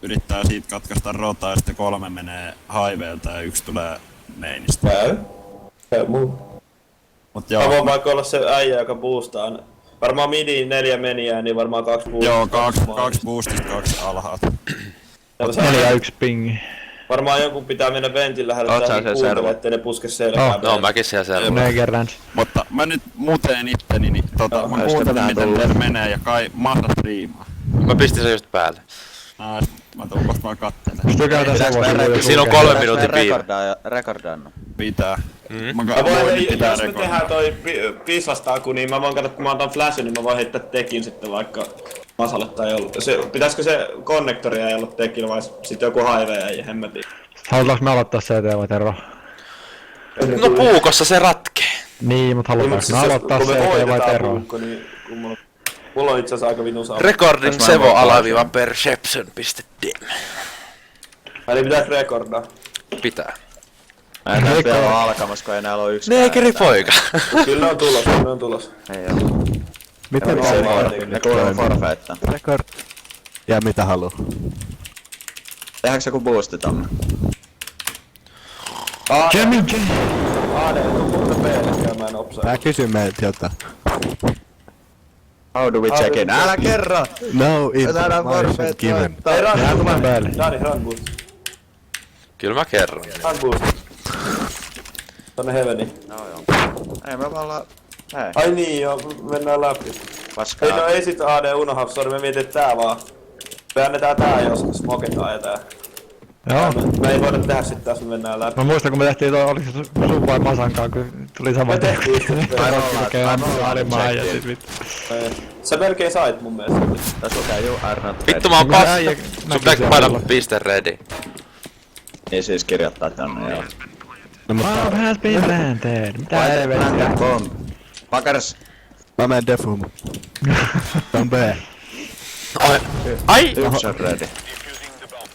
yrittää siitä katkaista rotaa ja sitten 3 menee highwaylta ja 1 tulee mainista. Käy muu. Mut Mä joo, voin vaikka olla se äijä, joka boostaa. Varmaan midiin 4 meniä, niin varmaan 2 boostaa. joo, 2 boostit, 2 alhaalta. 4-1 pingi. Varmaan jonkun pitää mennä ventin lähelle Oot sä tähän se kuuntele, servo? ettei ne puske selkään. No mäkin siellä selvä. Negerlands. Mutta mä nyt muteen itteni, niin Joo, mä äsken kuuntelen vähän miten tullut. teillä menee ja kai mahda striimaa. Mä pistin sen just päälle. Mä tuun koska mä kattelen. Tykätään se Siinä on 3 minuutin piiri. Rekordannut. Pitää. Mä Mä voin, voin pitää jos me rekordia. tehdään toi piislastaku, niin mä voin katsoa, kun mä otan flashin, niin mä voin heittää tekin sitten vaikka Masalle tai jolle. Pitäisikö se konnektoria ei ollut tekillä vai sit joku highway ei hemmetin? Halutaanko me aloittaa CT vai Tero? No puukossa se ratkee. Niin, mut halutaanko me aloittaa CT vai Tero? Niin, kun mulla on itse asiassa aika vitun sama. Recording sevo alaviiva perception.dim. Eli pitääkö rekordaa? Pitää. Mä en näe vielä ole alkamassa, kun ei enää ole yksi. Neekeri poika. Kyllä on tulos, kyllä on tulos. Ei oo. Miten Se se ne kuulee forfeittaa. rekord? Ja mitä haluu? Tehdäänkö joku boosti tonne? Jimmy J! AD, tuu muuta B:lle käymään opsaa. Mä kysyn meiltä jotain. How do we check in? Älä kerro! No Saadaan information forfeit given. Ei run Jää tulee boost. päälle. Dani, run boost. Kyllä mä kerron. Run boost. Tonne Heaveniin. Ei me ollaan... Hei, Ai niin joo, mennään läpi. Ei paskaa. no ei sit AD unohda, sori me mietin et tää vaan. Me annetaan tää jos smoketaan ja tää. Joo. Me ei voida tehdä sit taas, me mennään läpi. Mä muistan kun me tehtiin toi, oliko se sun vai Masankaan, kun tuli sama Me tehtiin teko. sitten. Ai Rokki tekee alimaa ja sit vittu. Sä melkein sait mun mielestä. Tässä lukee you are not Vittu ready. mä oon Kyllä paska. äijä Sun näkyy pitääkö siellä painaa alla. piste ready? Niin siis kirjoittaa tänne, joo. No mutta Bomb has been planted. Mitä helvettiä? Bomb. Makaras. mä menen defuun. Se on B. Ai! Yksi on ready.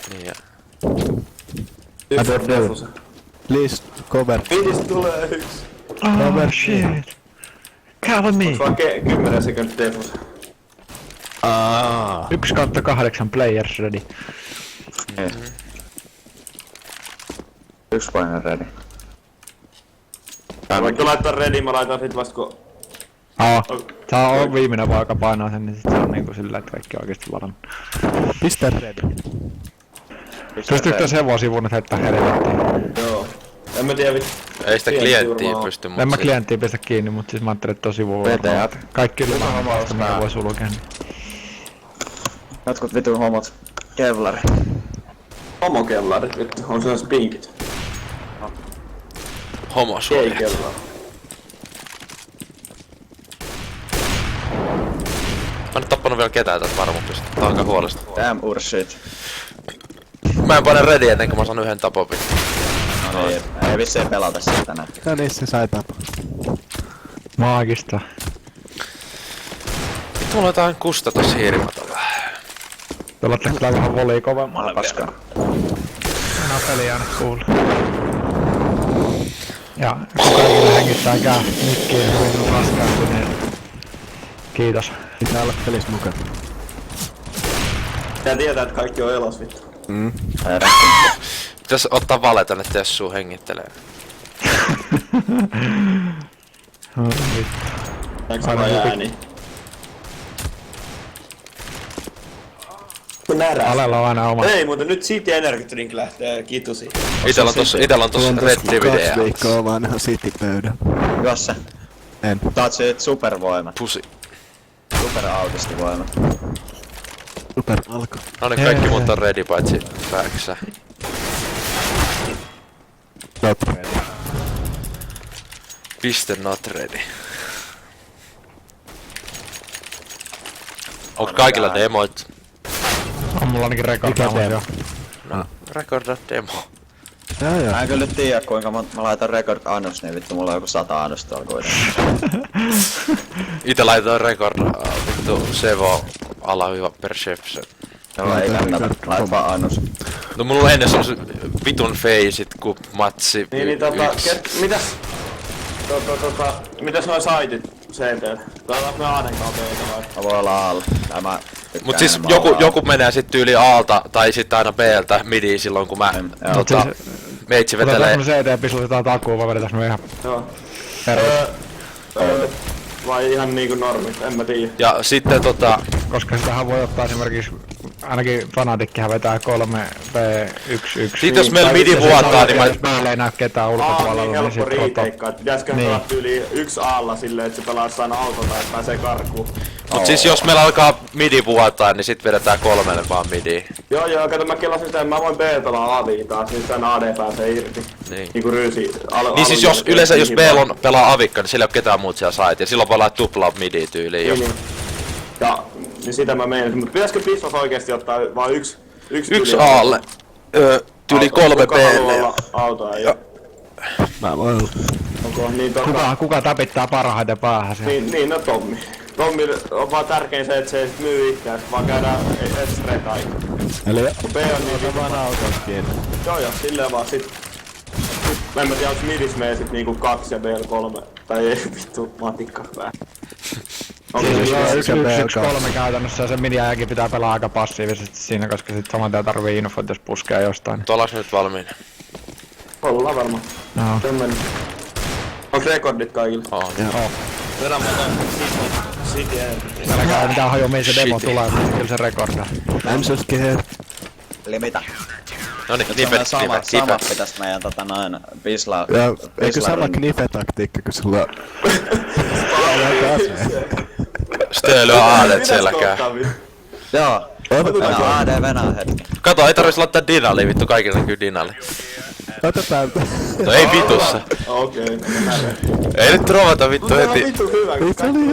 Niin ja. Yksi on defusa. Please cover. Vidistä tulee yksi. Oh shit. Cover me. Vaan 10 sekuntia defusa. 1/8 players ready. Niin. Yksi paine ready. Voitko laittaa ready, mä laitan sit vasta kun... Tää on viimeinen vaan, joka painaa sen, niin sit se on niinku sillä, että kaikki on oikeesti varannut. Pistä ready. Pystyykö se hevosivuun heittää helvettiin? Joo. En mä tiedä vittu. Ei sitä klienttiä pysty, En mä mut klienttiin pistä kiinni, mut siis mä ajattelin, että on sivuun. VTA. Kaikki lumahomasta, mitä voi sulkea. Jotkut vitun homot. Kevlari. Homokellarit vittu, on sellaiset pinkit. homosuoja. Keikellari. Mä en oo tappanut vielä ketään tästä varmuudesta. Tää on aika huolestuttavaa. Damn urshit. Mä en pane ready ennen kuin mä saan yhden tapopin. No niin, ei vissiin pelata sitä tänään. No niin se sai tapa. Maagista. Vittu mulla on jotain kusta tossa hiirimatalla. Pelatteko tää vähän volii kovemmalle Paskaa. Enää peliä aina kuulu. Ja kaikille hengittääkää mikkiin hyvin raskaantuneen. Kiitos. Pitää olla pelissä mukana. Tää tietää, että kaikki on elos vittu. Pitäis ottaa vale tänne, että jos suu hengittelee. Eikö se vaan ääni? Närä. Alella on aina oma. Ei muuten nyt City Energy Drink lähtee kitusi. Itellä on tossa Red Kaksi DVD. viikkoa vanha City-pöydän. Jossa. En. Taat siitä supervoimat. Pusi. Superautistivoimat. Super alko. No niin, kaikki muut on ready paitsi Päksä. Not ready. Piste not ready. Onks kaikilla demoit? On mulla ainakin rekordaamassa jo. No, rekorda demo. Joo. Mä en kyllä nyt tiedä kuinka mä laitan record annos, niin vittu mulla on joku 100 annosta tuolla kuitenkin. Ite laitetaan record vittu Sevo alaviiva perception. Joo, ei kannata. Lait vaan annos. No mulla on ennen sellaiset vitun feisit ku matsi Niin, yksi. mitäs? Mitäs noi saitit CT:llä? Pelataanko me Aaden kautta vai? Mä voin olla alla. Mä tykkään Mut siis enemmän olla joku menee sit tyyli Aalta tai sit aina B:ltä midiin silloin kun mä meitsi Otetaan vetelee. me CT pistotetaan takuu, vai vedetäänkö me ihan Joo. perus? Vai ihan niinku normit, en mä tiedä. Ja sitten Koska sitähän voi ottaa esimerkiksi, ainakin Fanatickihän vetää 3v1-1. Sit jos meillä midi vuotaa, niin mä... Jos meillä ei näy ketään Niin ulkopuolella, niin helppo sit ottaa. retakeaa, että pitäisikö Niin. pelata yli yksi Aalla silleen, että se pelaa jossain autolla ja pääsee karkuun. Mut siis jos meillä alkaa midi vuotaa, niin sit vedetään 3 vaan midiin. Joo, kato mä kelasin sitä, mä voin B-pelaa Avia taas, niin sen AD pääsee irti. Niin. Niinku ryysi Niin siis jos yleensä jos B on pelaa avikka, niin sillä ei oo ketään muut siellä sait. Ja silloin voi laittaa tuplaa midi tyyliin jo. Niin. Ja niin sitä mä meinasin, mutta pitäisikö Pistos oikeesti ottaa vaan yksi Yksi Aalle. Tyyli 3 B:lle. Autoa ja Mä voin olla. onko niin Kuka tapittaa parhaiten päähän siihen? Niin, no Tommi. Tommi on vaan tärkein se, että se ei sit myy itseään, vaan käydään straight aikaa. Eli Kun B on niin ota vaan autos kiinni. Joo, silleen vaan sit. Mä en tiedä, onks midis mee sit niinku 2 ja BL 3. Tai ei vittu matikka pää. Onko Siis se on midis? 1-1-3 käytännössä ja se midi-äänkin pitää pelaa aika passiivisesti siinä, koska sit saman tien tarvii infot, jos puskee jostain. Tuolla nyt valmiina. Ollaan varmaan. No. Se on mennyt. Onks rekordit kaikille? On. Vedän mä otan City Älkää ei mitään haju, mihin se demo Shit. tulee, mutta kyllä se rekordaa. I'm so scared. Eli mitä? Noniin, Nyt se on meidän samat nipet. pitäis meidän Bisla... Ja eikö sama Bisla- knife-taktiikka, kun sulla on... Stööly on aadet selkää. Joo. Venä AD Venä hetki. Kato, ei tarvis laittaa dinali, vittu kaikille näkyy dinali. Otetaan... No ei vitussa. Okei, Ei nyt trovata vittu Tää on heti. vittu hyvä.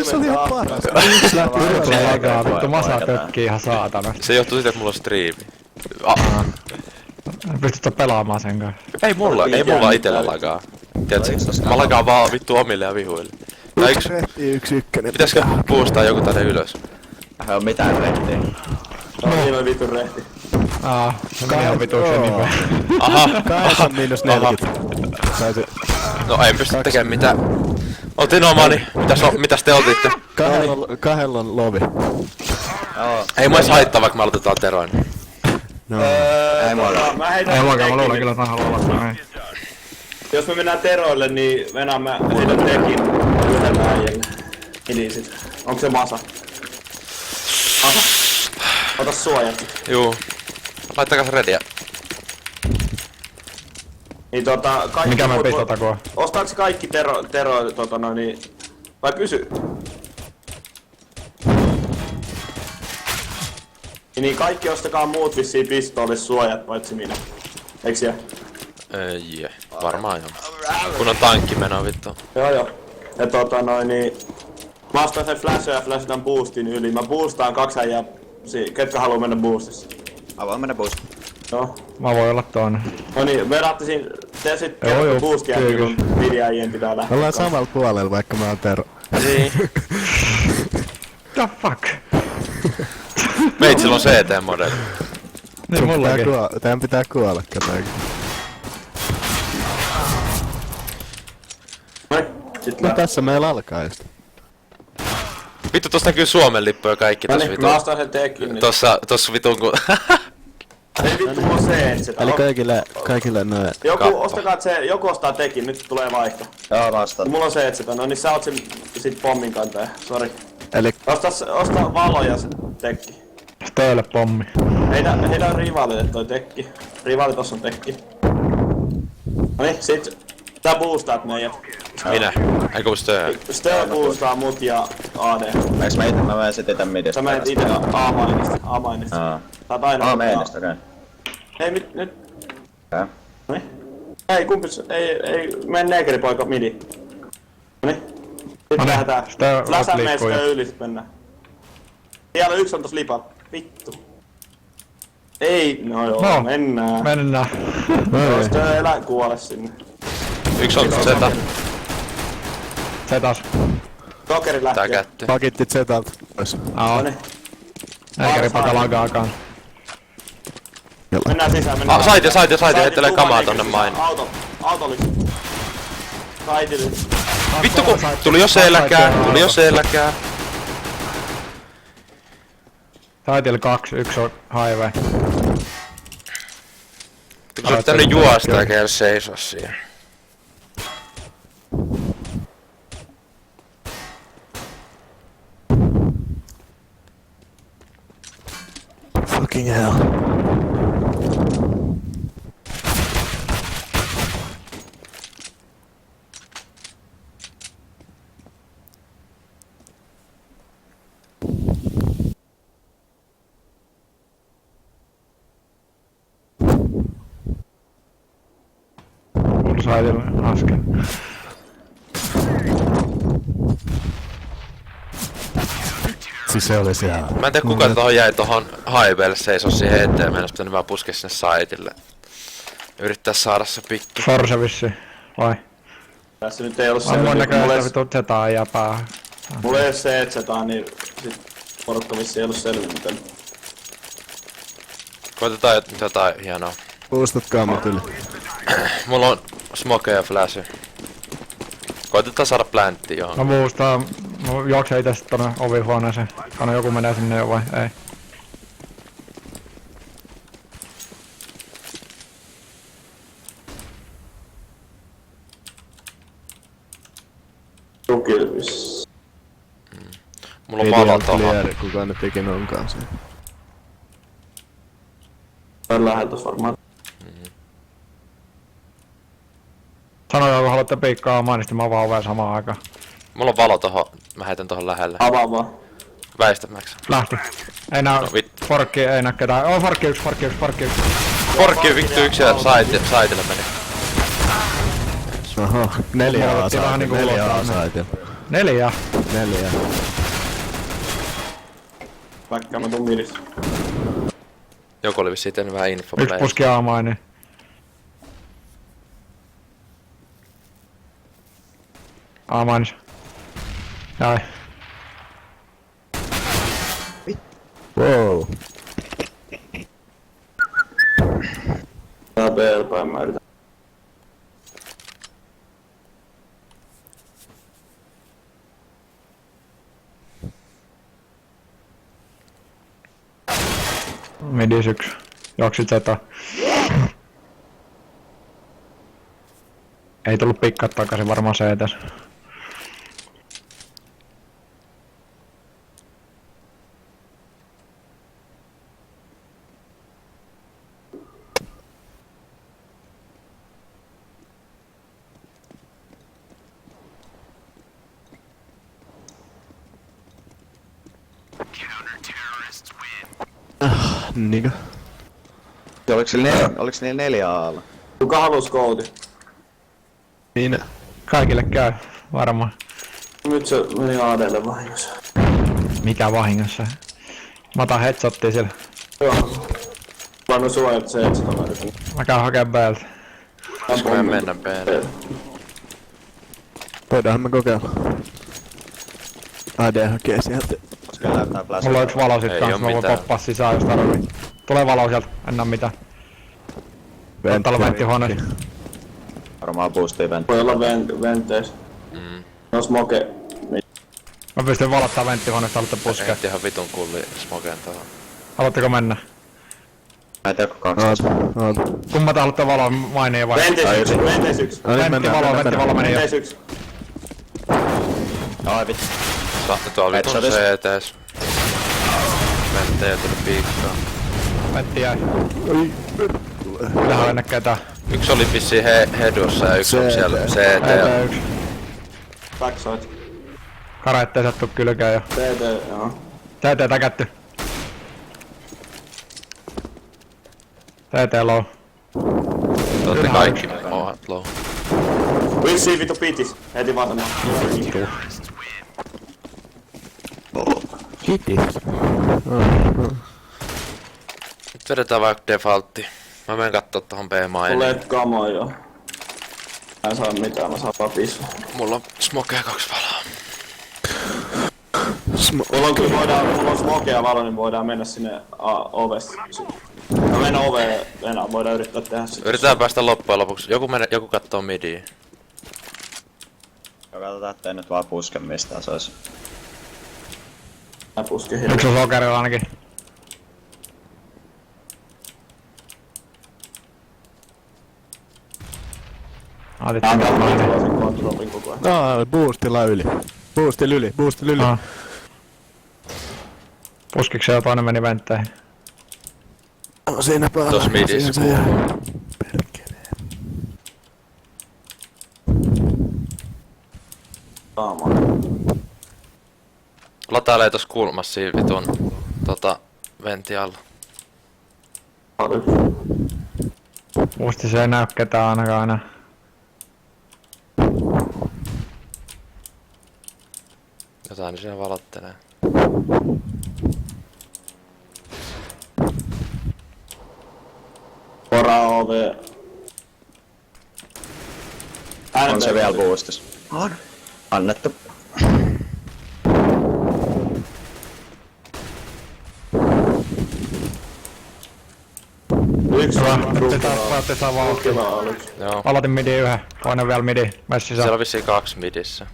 Se oli ihan paras. Tulee lagaa, vittu masa tökkii ihan saatana. Se johtuu siitä, että mulla on striimi. Pystytkö pelaamaan sen kanssa? Ei mulla itellä lagaa. Tiedätkö, mä lagaan vaan vittu omille ja vihuille. Tai Yksi rehti, yksi ykkönen. pitäisikö boostaa joku tänne ylös? Ei oo mitään rehtiä. Siinä on vittu rehti. Se meni ihan vituuksen nimeä. Aha, 8 miinus 40. Saisi... no en pysty tekemään mitään. Otin omani. Mitäs te otitte? Kahdella on lovi. Joo. Ei mua edes haittaa, vaikka me aloitetaan teroin. No. Ei mua Mä heitän Ei muakaan, mä luulen tekin. kyllä, että mä haluan olla näin. Jos me mennään teroille, niin Venä mä heitän tekin yhdellä äijällä. Eli sit. Onko se masa? Masa? Ota suojat. Juu. Laittakaa se rediä. Niin kaikki Mikä me muut- pistotakoo? Ostaaks kaikki tero niin... Vai pysy? Niin kaikki ostakaa muut vissiin pistoolissuojat, paitsi minä. Eiks siellä? Jee, varmaan joo. Kun on tankki meno vittu. Joo. Ja niin... Mä ostan sen flashin ja flashitan boostin yli. Mä boostaan 2 äijää, ketkä haluu mennä boostissa. Mä voin mennä boost. Joo. Mä voin olla toinen. No niin, vedätte siinä... Te sit Joo, kerrotte joo, boostia, kyllä. kun videäjien pitää lähteä. Ollaan samalla puolella, vaikka mä oon Tero. Niin. The fuck? Meitsillä on CT-modeli. Niin mullakin. Tän pitää kuolla, katoinkin. Noin, sit No lähtee. tässä meillä alkaa just. Vittu tossa näkyy Suomen lippuja kaikki No tossa niin, vittu. mä ostan sen tekin. Niin. Tossa vitun kun... Ei vittu, mulla on se, että se Eli kaikille noin. ostakaa se, joku ostaa tekin, nyt tulee vaihto. Joo vastaan. Mulla on se, että se, no niin sä oot sen sit pommin kantaja, sori. Eli Osta valo ja se tekki. Stöölle pommi. Heitä rivaalille toi tekki. Rivaali tossa on tekki. Noniin, sit sä boostaat meidät. Minä. Eikö kun Stöö? Stö boostaa mut ja AD. Eiks mä menen sit ite midistä? Sä menet ite A-mainista. Aa. Sä oot aina Mainista, okei. Hei nyt. Okei. Noniin. Ei kumpis, ei mene negeripoika midi. Noniin. Nyt Noniin, lähdetään. Stö Läsän mee liikkuu jo. Stö yli sit mennään. Siellä yksi on tossa lipalla. Vittu. Ei, no joo, No, mennään. Mennään. Joo, Stö elä kuole sinne. Yksi on Zeta. Se taas. Tokeri Tää lähtee. kätty. pakitti Zetalta pois. Noniin. Eikä ripata lagaakaan. Mennään sisään, mennään. Sait ja heittelee Tuuman kamaa nekin tonne sisään. main. Auto oli. Saitili. Vittu kun tuli jo selkää. Taitil 2, 1 on highway. Kun sä oot pitänyt juosta eikä jäädä seisoa siihen. Fucking hell. Taitil askel. Siis se oli siellä. Mä en tiedä kuka tohon jäi tohon highwaylle seisoo siihen eteen. Mä en oo pitänyt vaan puskea sinne saitille. Yrittää saada se pikki. Forse vissi. Vai? Tässä nyt ei ollut On mun mulla näköistä ei- vitut setaa ja päähän. mulla ei oo se etsetaan, niin sit porukka vissiin ei ollut selvinnyt. Koitetaan jotain hienoa. Puustatkaa mut yli. Mulla on smoke ja flash. Koitetaan saada planttia johon. No muustaa. Juoksee itse sit tonne ovihuoneeseen. Kano joku menee sinne jo vai ei? Tukilvis. Mulla on valo tohon. Clear, kuka nyt ikinä onkaan se. On lähetys varmaan. Sanokaa kun haluatte piikkaa mainisti, mä avaan oveen samaan aikaan. Mulla on valo tohon. Mä heitän tohon lähelle. Avaa vaan. Väistämäks. Lähti. Ei näy. No vittu. Forkki ei näy ketään. Oh, forkki yksi. Porkki vittu yksi ja saitille meni. Oho, 4 Mulla A otettiin vähän saitin, niinku 4 A ulos saitin. 4. 4. Vaikka mä tuun milis. Joku oli vissiin tehnyt vähän info. Yksi puski aamainen. Aamainis. Jäi. Wow. Tää B päin mä yritän. Midis yksi. Juoksit zeta. Ei tullut pikkaa takaisin varmaan se etes. Niinkö? Oliks niillä 4 Aalla? Kuka halus koodi? Minä. Kaikille käy. Varmaan. Nyt se meni ADlle vahingossa. Mikä vahingossa? Mä otan headshottia siellä. Joo. Mä annan suojat se etsit on yritän. Mä käyn hakee B:ltä. Pitäisikö meidän mennä B:lle? Voidaanhan me kokeilla. AD hakee sieltä. Koska näyttää plasma. Mulla on yksi valo sit Ei kans, oo mä voin mitään. poppaa sisään jos tarvii. Tulee valo sieltä, en mitään. Täällä on venttihuoneessa. Varmaan boostii vent. Voi olla venteis. No smoke. Mä pystyn valottaa venttihuoneesta, haluatte puskea. Heitti ihan vitun kulli smokeen tohon. Haluatteko mennä? Mä en tiedä kuka Oot, onks oot. Kumma te haluatte valoa mainia vai? Venteis yksi. No nyt mennään. Venttivalo meni jo. Venteis yksi. Ai vittu. Tuolla vitun Headshotis. CTs. Menttejä tuli piikkaa. Ventti jäi. Tähän ei ketään. Yksi oli vissiin headossa ja yksi on CT. siellä Ei CT. yksi. Backside. Kara ettei sattu kylkeen jo. TT, joo. TT täkätty. TT low. Totti kaikki ohat low. Vissiin vitu pitis. Heti vasemmaan. Hiti. Nyt vedetään vaikka defaultti. Mä menen kattoo tohon B-mainiin. Tulee kamoa jo. Mä en saa mitään, mä saan vaan pisua. Mulla on smokea 2 valoa. Mulla on kyllä mulla on smoke ja valo, niin voidaan mennä sinne ovesta. Mä mennään oveen enää, voidaan yrittää tehdä sitä. Yritetään päästä loppujen lopuksi. Joku kattoo midiin. Katsotaan, ettei nyt vaan puske mistään, se ois. Mä puskin Yksi on sokerilla ainakin. Aatit sen kontrollin koko ajan. Boostilla yli. Boostilla yli. Puskiksi se jo toinen meni ventteihin. No siinä päällä. Tos midissä Siinä se jää. kuuluu. Perkele. Saamaan. Latailee tos kulmassa siinä vitun ventti alla. Musti se ei näy ketään ainakaan enää. Jotain siinä valottelee. Pora OV. On se vielä boostis? On. Annettu. Yksi Hyvä, on nyt saatte saa vauhtia. Hyvä aluksi. Joo. Aloitin midi yhden, toinen vielä midi. Mene Siellä sisään. on vissiin 2 midissä.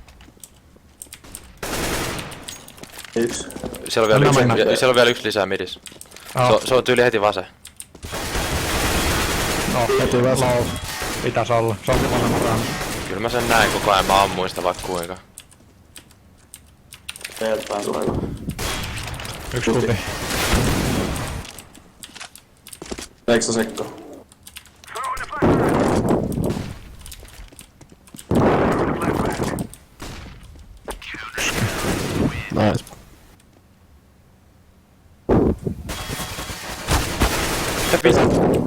Yksi. Siellä on vielä, Mennään. siellä on vielä yksi lisää midissä. Joo, Se on tyyli heti vasen. no, heti low. Pitäis olla, se on vasemman rauhan. Kyllä mä sen näin koko ajan, mä ammuin sitä vaikka kuinka. Teeltään tulee. Yksi kuti. Teksa sekko. Nice.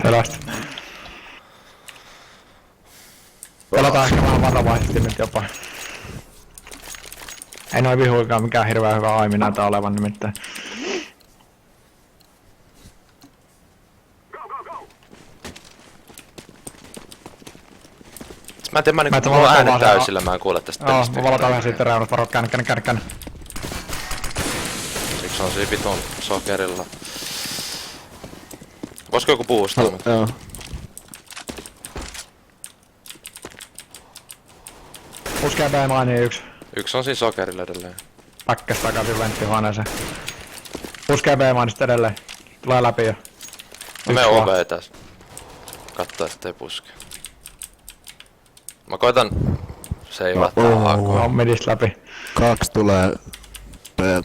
Pelästä. Pelataan ehkä vähän varovaisesti nyt jopa. Ei noin vihuikaan mikään hirveän hyvä aimi näytä olevan nimittäin. Mä en tiedä, mä Mä et niinku, sä mulla on valataan äänet vaan se- täysillä, mä en kuule tästä Joo, pelistä mä valataan yhtään. vähän siitä reunat, varo käännä. Siksi on siinä vitun sokerilla. Voisiko joku boostaa mut? Joo. Puskee B-maini yksi. Yksi on siinä sokerilla edelleen. Päkkäs takaisin venttihuoneeseen. Puskee B-mainista edelleen. Tulee läpi jo. Mä menen Yksi vaan. OB tässä. Kattoo ettei puske. Mä koitan seivata hakoa. On midistä läpi. 2 tulee päin.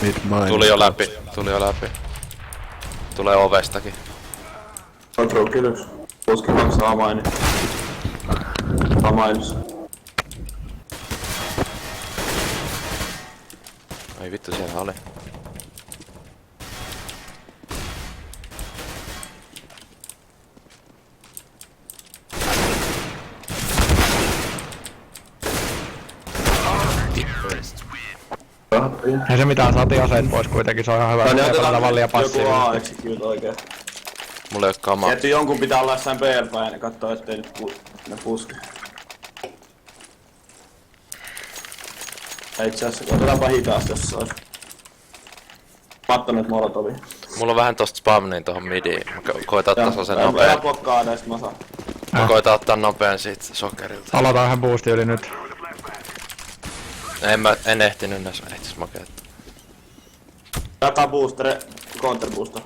Mid mine. Tuli jo läpi. Tulee ovestakin. Control killers. Puski maksaa maini. Mainos. Ai vittu siellä oli. Ei se mitään, saatiin aseet pois kuitenkin, se on ihan hyvä. No niin, Ei pelata vallia joku passiivilla. A-execute oikein. Mulla ei oo kamaa. Tietty jonkun pitää olla jossain BL-päin ja kattoo ettei nyt ne puske. Ja itse asiassa otetaanpa hitaasti jos se ois. Mä oon nyt molotovia. Mulla on vähän tosta spamniin tohon midiin. Mä koitan ottaa sen nopeen. Älä blokkaa näistä masa. Mä koitan ottaa nopeen siitä sokerilta. Aloitan yhden boosti yli nyt. En ehtinyt näissä ehtis makeet. Jakaa boostere, counter boosta.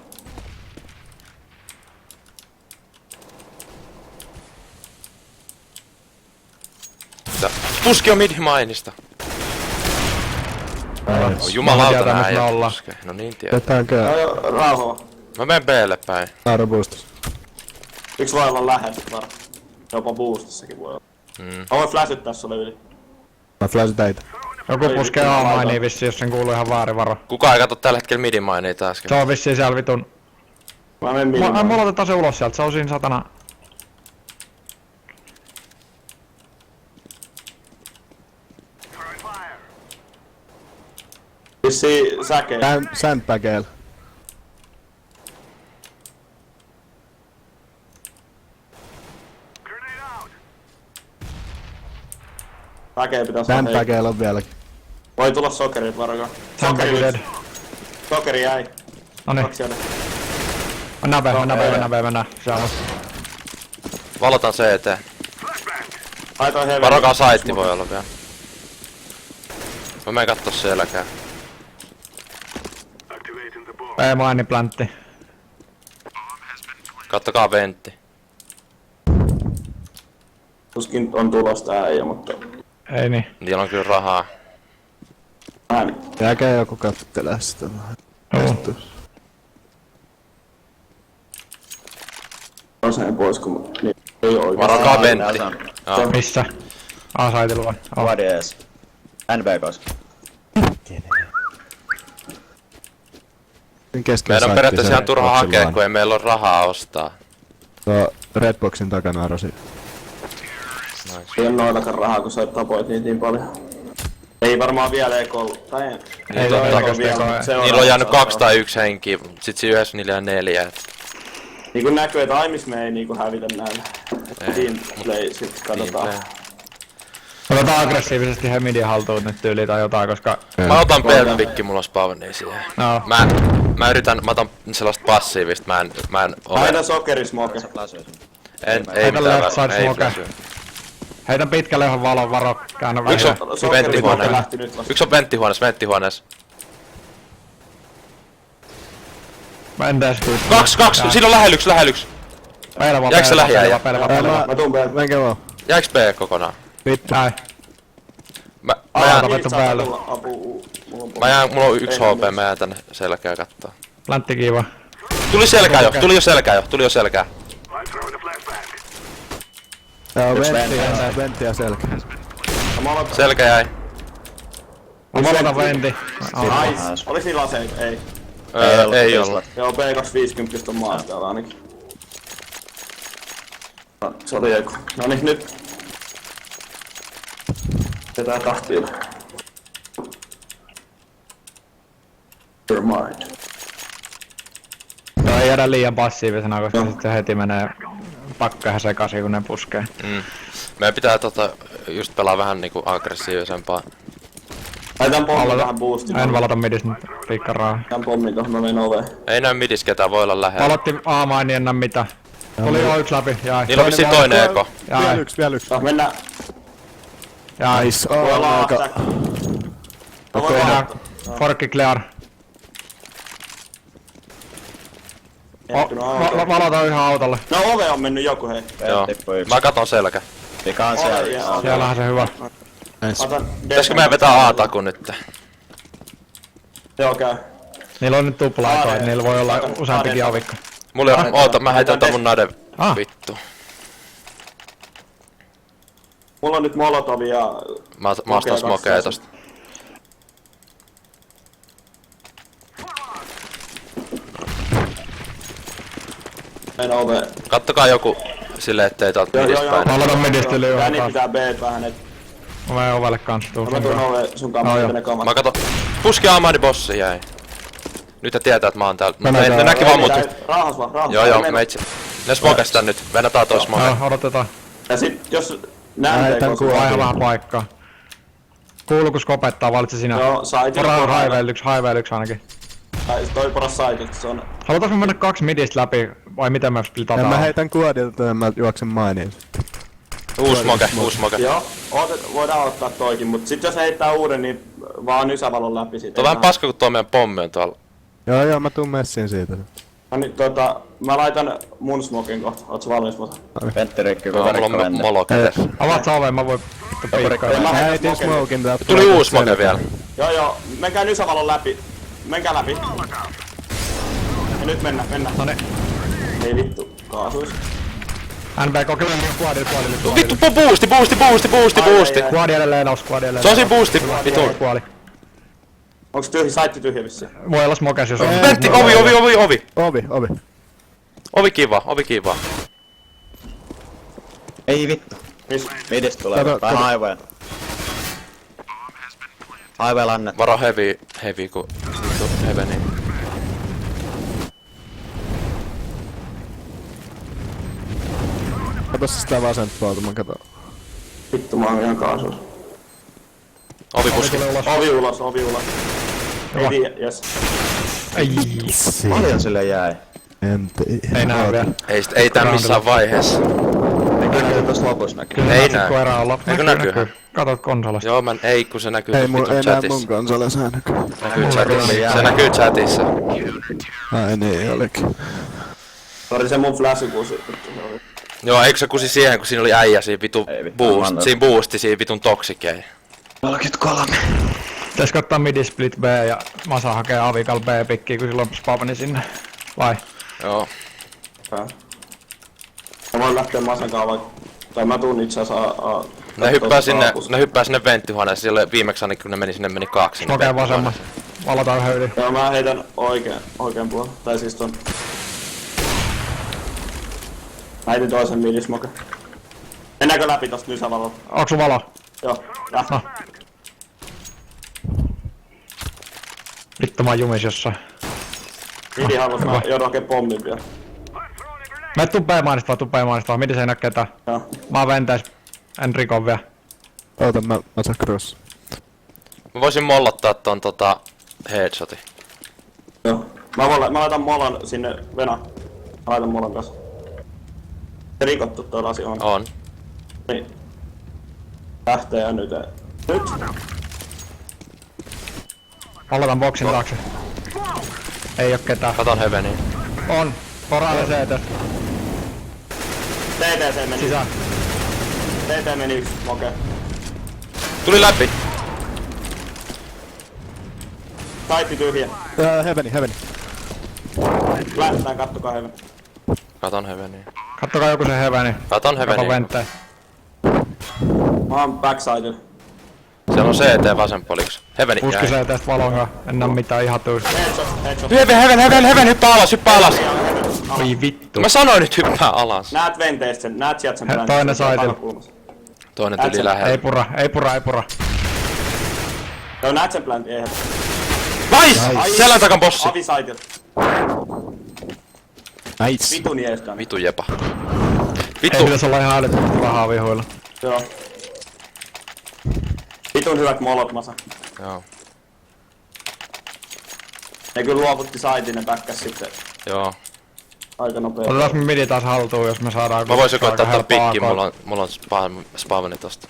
Puski on mid-mainista. Oh, jumalauta tietää, nää missä me äijät ollaan. puskee. No niin tiedät. Jätäänkö Rauhaa. Mä menen B:lle päin. Nairo boostus? Yks voi olla lähes var. Jopa boostissakin voi olla. Mä voin flashyttää sulle yli. Mä flashin teitä. Joku puskee A-mainiin vissiin, jos sen kuuluu ihan väärin varo. Kukaan ei katso tällä hetkellä mid-mainia taas. Se on vissiin siellä vitun... Mä menen minimoon. Mulla otetaan se ulos sieltä, se on siinä satana... Vissiin säkee. Sandbagel. Säkee pitäis olla hei. Sandbagel on vieläkin. Voi tulla sokerit varokaa. Sandbag Sokeri dead. nyt. Sokeri jäi. Noniin, Kaksi jäädä. mennään B. Se on. Valotan CT. Laitoin heaven. Varokaa saitti voi olla vielä. Mä menen kattoo selkää. B-maini plantti. Kattokaa ventti. Tuskin on tulosta äijä, mutta... Ei niin. Niillä on kyllä rahaa. Ääni. Jääkää joku kattelee sitä vähän. Joo. Oseen pois, kun niin, ei oikein. Varokaa ventti. Täällä Joo. Missä? A-saitilla vai? on. Quad ees. NBKs. Meidän on periaatteessa ihan turha hakea, kun ei meillä ole rahaa ostaa. Tuo Redboxin takana on Rosi. Ei oo noitakaan rahaa, kun sä tapoit niin paljon. Ei varmaan vielä ekolla. Tai ei. Ei totta. todennäköisesti Niillä on jäänyt 2 tai 1 henkiä, sit siinä yhdessä niillä on 4. Niinku näkyy, että Aimis me ei niinku hävitä näillä. Teamplay sit katsotaan. Otetaan aggressiivisesti Hemidin haltuun nyt tyyliin tai jotain, koska... Mä otan peltipikki, mulla on spawnia siihen. No. Mä otan sellaista passiivista, mä en ove. Aina sokerismoke. Ei Heitä mitään left side ei smoke. flashyä. Heitän pitkälle johon valon varo. Käännä Yksi vähän. on venttihuoneessa. lähti nyt vasta. Yksi on venttihuoneessa. Mä en tees. 2! Siinä on lähelyks. Pelva, Jääks se lähiä? Mä tuun B. Menkää vaan. Jääks B kokonaan? Vittu. Näin. Mä Aa, jään, tapettu päällä. mulla on 1 HP, mä jään tänne selkää kattoo. Läntti kiiva. Tuli jo selkää. Joo, ventti ja selkä. Selkä jäi. Mä valotan venti. Nice. Oli siinä laseita? Ei. Ei ollut. Joo, B250 on maasta täällä ainakin. Se oli joku. Noniin nyt. Ketään tahtiin. Your mind. Joo, ei jäädä liian passiivisena, koska sit se heti menee pakkaan sekaisin, kun ne puskee. Meidän pitää just pelaa vähän niinku aggressiivisempaa. Laitan pommin tähän boostiin. En valota midis nyt pikkaraa. Laitan pommin tohon, mä menen oveen. Ei näy midis ketään, voi olla lähellä. Valotti A-maini ennä mitä. Tuli jo yksi läpi, jäi. Niillä on vissiin toinen eko. Vielä yksi. Mennään. Jäi. Nice. Voi olla Aika. A-stack. Okei, nää. Forkki clear. Valota yhden autolle. No ove on mennyt joku hei. Joo. Mä katon selkä. Mikä on siellä? Siellähän se hyvä. Otan Pitäisikö meidän vetää A-taku nyt? Joo käy. Niillä on nyt tupla-aikoja, niillä voi olla useampikin avikko. Mulla on, oota, mä heitän tän mun nade. Vittu. Mulla on nyt molotov ja... Mä ostan smokea tosta. Mennään ove. Kattokaa joku silleen, ettei täältä midistä päin. Valotan midistä yli Tää yhden niin kanssa. pitää B vähän et. Mä menen ovelle kans tuu Mä sun tuun kanssa. ove sun kanssa, mä ne kamat. Mä katon. Puski Amani bossi jäi. Nyt ne tietää, että mä oon täällä. Ne näki vaan mut. Rauhas vaan. Joo, me itse. Ne smokes tän nyt. Venätään toi smoke. Joo, odotetaan. Ja sit jos näen Vaiha vähän paikkaa. Kuuluu kun skopettaa, valitse sinä. Joo, sait joku Poraa raiveen. highway yksi ainakin. Toi poras saitit, se on... Halutaanko me mennä 2 midistä läpi, vai miten me splitataan? Mä heitän kuodilta ja mä juoksen mainiin. Uusi smoke. Joo, voidaan ottaa toikin, mut sit jos heittää uuden, niin vaan ysävalon läpi siitä. Tuo on vähän paska, kun tuo meidän pommi on tuolla. Joo, mä tuun messiin siitä. No niin, mä laitan mun smokin kohta. Oots valmis muuta? Venttirikki, kun Mulla verkko on mennä. molo kädessä. Avaat sä oveen, mä voin vittu piikkaa. Mä Mä heitän heitin smoken. smokin tää. Tuli uusi smoke vielä. Joo, menkää ysävalon läpi. Menkää läpi. Ja nyt mennään. Noniin. Ei vittu, kaasuis. NB kokeilee kuadille. Vittu, boosti! Kuadi edelleen nous, kuadi edelleen. Se on siinä boosti, vittu. Kuoli. Onks saitti tyhjä vissiin? Voi olla smokes jos on. Ventti, ovi! Ovi. Ovi kiva. Ei vittu. Miss? Midis tulee. Tai highway. Highway lannet. Varo heavy ku vittu heaveni. Kato sitä vasenta puolta, mä katon. Vittu, mä oon ihan kaasuis. Ovi puski. Ovi ulos. Ei tiiä, jes. Ei. Paljon sille jäi. En tiedä. Ei näy vielä. Ei tää missään vaiheessa. Näkyy tossa lopussa näkyy. Kyllä Ei näet sit, näy. kun erää olla. Eikö näkyy? Katot konsolista. Joo, ei kun se näkyy Ei, tuossa ei vitun näe chatissa. mun konsolissa ainakaan. Näkyy chatissa. Se näkyy chatissa. Ai niin, olikin. Sori se mun flashikuusi. Joo, eikö se kusi siihen, kun siinä oli äijä siinä vitu Ei vittu, boost. anna. Siinä boosti siinä vitun toksikeihin. 33. Pitäisikö ottaa midi split B ja Masa hakee Avikal B-pikkiä, kun silloin spavni sinne? Vai? Joo. Mä voin lähteä Masankaan vaikka. Tai mä tuun itse asiassa Ne hyppää sinne venttihuoneeseen, siellä viimeksi ainakin kun ne meni sinne meni 2 sinne Okei, venttihuoneeseen. vasemmat. Valataan höyli. Joo, mä heitän oikeen puolella. Tai siis ton. Mä heitin toisen midismoke. Mennäänkö läpi tosta Nysävalolta? Onks sun valo? Joo, lähti. No. Vittu mä oon jumis jossain. Midi halus, mä joudun hakee pommin vielä. Mä tuu B-mainista vaan, midi se ei näe ketään. Joo. Mä oon ventäis. En rikon vielä. Oota, mä saan cross. Mä voisin mollottaa ton headshotin. Joo. Mä laitan molan sinne Venä. Mä laitan molan kanssa. Se rikottu toi lasi on. On. Niin. Lähtee nyt. Nyt! Aloitan boksin taakse. Ei oo ketään. Katon Heaveniin. On. Poraalle CT. TTC meni. Sisään. TT meni yksi moke. Tuli läpi. Taitti tyhjä. Heaveni. Lähtään, kattokaa hyvin. Katon Heaveniin. Kattokaa joku se heveni. Katon Kato Heaveniin. ventteen. Mä oon backsidella. Siellä on CT vasen puoliksi. Heaveni Puski jäi. CTstä valonkaan. En näe mitään ihan tuista. Headshot. Heaven, hyppää alas. Oi vittu. Mä sanoin nyt hyppää alas. Näet venteistä sen, näet sieltä sen Toinen brändin, saitil. takakulmassa. Toinen Ätsä. tuli lähellä. Ei pura. Joo, näet sen brändin, eihän. Nice! Selän takan bossi. Avi saitil. Nice. Vitun jeestään. Vitu jepa. Ei Vittu. pitäis olla ihan älyttömästi rahaa vihuilla. Joo. Vitun hyvät molot, Masa. Joo. Ne kyllä luovutti saitin, ne backas sitten Joo. aika nopea. Otetaan me midi taas haltuun, jos me saadaan... Mä voisin koittaa ottaa aika helppoa pikki, alkoa. mulla on spavani tosta.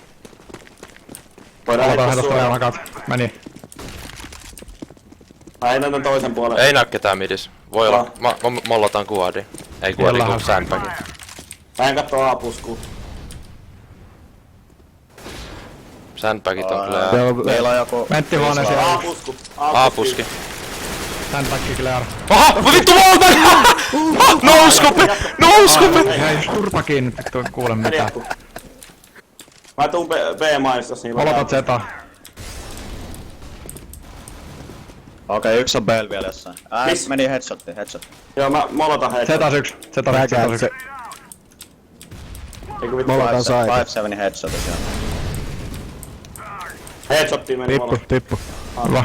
Voidaan Aloitan heittää tosta suoraan. reanakat. Meni. Mä heitän tän toisen puolen. Ei näy ketään midis. Voi olla, mä mollotan kuadi. Ei kuadi Jollain. kun sandbagin. Mä en katso A-puskuu. Sandbagit on kyllä Meillä on joku... Venttihuone siellä. A-pusku. A-puski. Sandbagki clear. Aha! Mä vittu wallbang! No scope! Hei, jos turpa kiinni, vittu en kuule mitään. Mediakku. Mä tuun B-mainistas niin Aloitat Zeta. Okei, yksi on Bell vielä jossain. Miss? Meni headshot. Joo, mä molotan heitä. Zetas yksi. Zetas yksi. Eiku vittu. Molotan side. 5-7 headshotit siellä. Headshottiin meni molo. Tippu. Hyvä.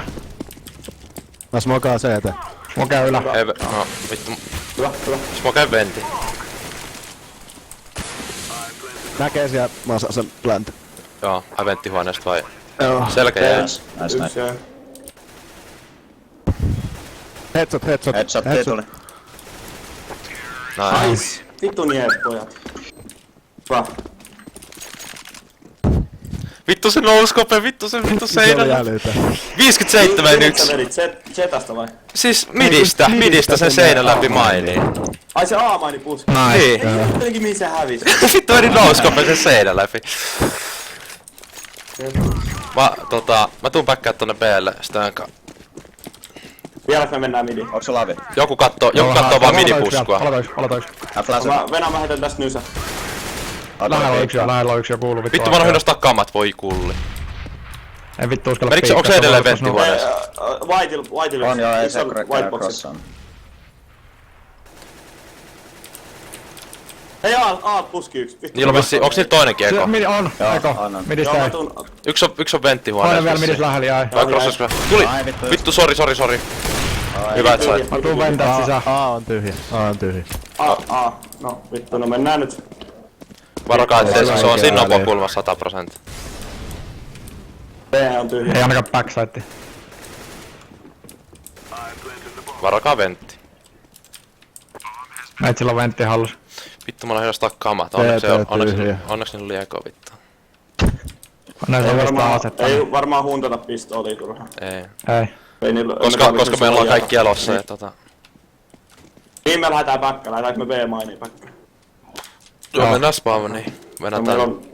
Mä smokaan CT. Smoke ylä. No vittu, Hyvä. smoke venti. Näkee siellä Masa sen plant. Joo, venttihuoneesta vai? Joo. Selkä jää. Nice. Yksi joo. Headshot. Headshot tuli. Nice. Vitun jees, pojat. Hyvä. Vittu se nouscope, vittu Se oli seinällä. älytä. 57 Mistä 1. vedit? Zetasta vai? Siis midistä sen seinän läpi mainiin. Ai se A-maini puski. Niin. Ei jotenkin mihin se hävisi. Vittu meni nouscope sen seinän läpi. Mä tuun päkkää tonne B:lle Stönka. Vieläks me mennään midi? Onks se lavi? Joku kattoo vaan midipuskua. Aloita yksi. Flash. Venä mä heitän tästä nysä. Lähellä on yksi ja kuuluu vittu. Vittu mä noihin nostaa kammat, voi kulli. En vittu uskalla Menikö se- onks se edelleen venttihuone? Whiteil On joo, ei yksi se on whiteboxissa. crossaan. Hei A puski yksi. Vittu. Niillä on vissi, onks niillä toinenkin eko? Midi on. Joo, Eko. on. Midistä Joo, mä ei. tuun. Yksi on Toinen venttihuoneessa vielä vissiin. midis lähellä jäi. Vai crossasko? Tuli! Ai vittu. Vittu, sori. Hyvä et sait. Mä tuun ventät sisään. A on tyhjä. A. No vittu, no mennään nyt. Varokaa ettei se on Oikea siinä väliin. kulmassa 100%. B on tyhjä. Ei ainakaan backside. Varokaa ventti. Meitsillä on ventti hallus. Vittu, mulla on hyvä stack kamat. tyhjä. Onneksi niillä oli eko, vittu. Näitä Ei on mistään varmaan, asettaa. ei varmaan huntata pistoolia turhaan. Ei. Ei. Ei niillä, Koska meillä on kaikki elossa ja Niin me lähdetään päkkä, lähdetäänkö me B-mainiin päkkä? Joo, mennään spawniin. Mennään Meillä tänne. on...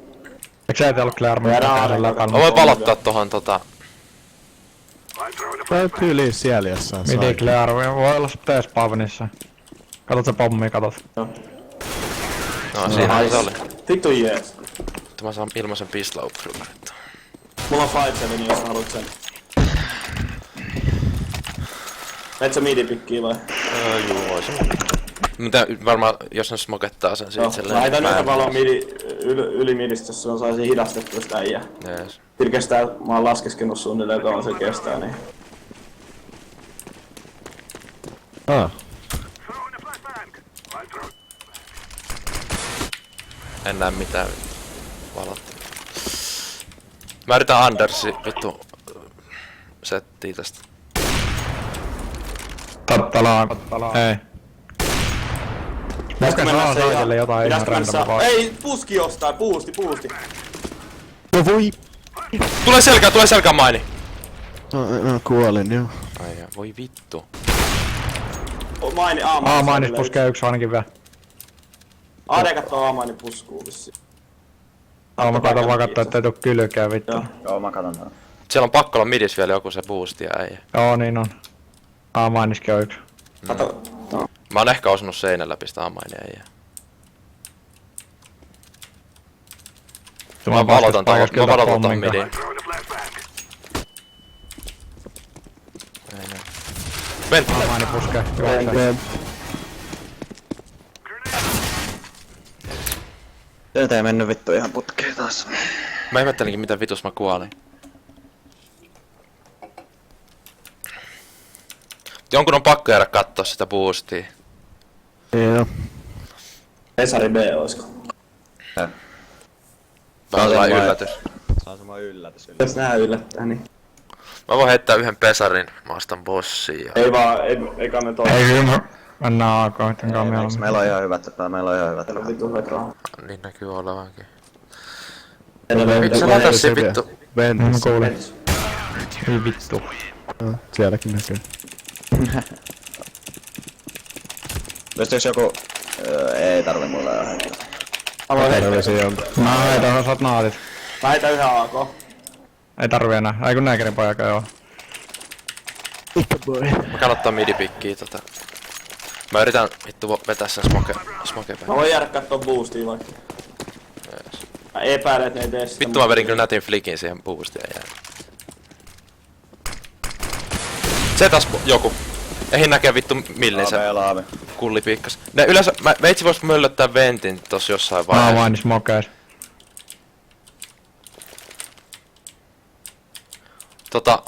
Eikö sä olla Claire Jäädään mun aina läpällä? Mä voin valottaa tohon Tää on tyyliin siellä jossain. Midi saikki. Claire, voi olla T-spawnissa. Katot se pommi, katot. No, siinähän se oli. Vittu jees. Vittu, mä saan ilmaisen pistolaupprilla. Mulla on 5-7, jos haluat sen. Et sä midi-pikkiä vai? Juu, voisin. Mutta varmaan, jos ne smokettaa sen Joo, siitä mä heitän yhden valon midi. yli midistä, jos se on saisi hidastettua sitä äijää. Jees. Sillä kestää, mä oon laskeskenut suunnilleen kauan se kestää, niin... En näe mitään valottaa. Mä yritän Andersi vittu settiä tästä. Tattalaa. Ei. Pitäisikö Mä mennä saan se saajille jotain ihan pitäisikö random vaan. Ei, puski jostain, puusti. No voi. Tulee selkään maini! No kuolin joo. Ai ja, voi vittu. Maini, Mainis puskee yksi ainakin vielä. AD kattoo A-maini puskuu vissiin. Mä koitan vaan katsoa, ettei tuu kylkeä vittu. Joo. Joo, mä katon tää. Siellä on pakko olla midis vielä joku se boosti ja äijä. Joo, niin on. Mainiskin on yksi. Kato. No. Mä oon ehkä osunut seinän läpi sitä amainia äijää. Mä valotan tohon midiin. Ei näin. Ventti! Maini puskee. Juoksee. Työtä ei mennyt vittu ihan putkeen taas. Mä ihmettelinkin mitä vitus mä kuolin. Jonkun on pakko jäädä kattoo sitä boostia. Joo. Pesari B oisko? Vähän sellainen yllätys. Se on semmoinen yllätys. Jos nää yllättää, niin... Mä voin heittää yhden pesarin, mä ostan bossia ja... Ei vaan, ei kannata olla. Ei kyllä. Mennään AK, ettenkaan mieluummin. Meillä on ihan hyvät, meillä on ihan hyvät. Vittu vetraa. Niin näkyy olevankin. Edelleen Miksi sä lähtä se vittu? Mä Ventissä. kuulin. Ei vittu. Sielläkin näkyy. Pystyis joku... ei tarvi mulle ihan heittää. Mä voin heittää. Terveisiä jonkun. Mä heitän osat naatit. Mä heitän yhden AK. Ei tarvi enää. Ei kun nääkärin pojaka joo. Mä kannattaa midipikkiä Mä yritän vittu vetää sen smoke Mä päin. voin jäädä kattoo boostia vaikka. Jees. Mä epäilen, et ne ei tee sitä. Vittu mä vedin kyllä nätin flikin siihen boostiin ja jää. Se taas joku. Eihin näkee vittu millin se Laavi. kullipiikkas. Ne yleensä, veitsi vois möllöttää ventin tossa jossain vaiheessa. Mainis mokees.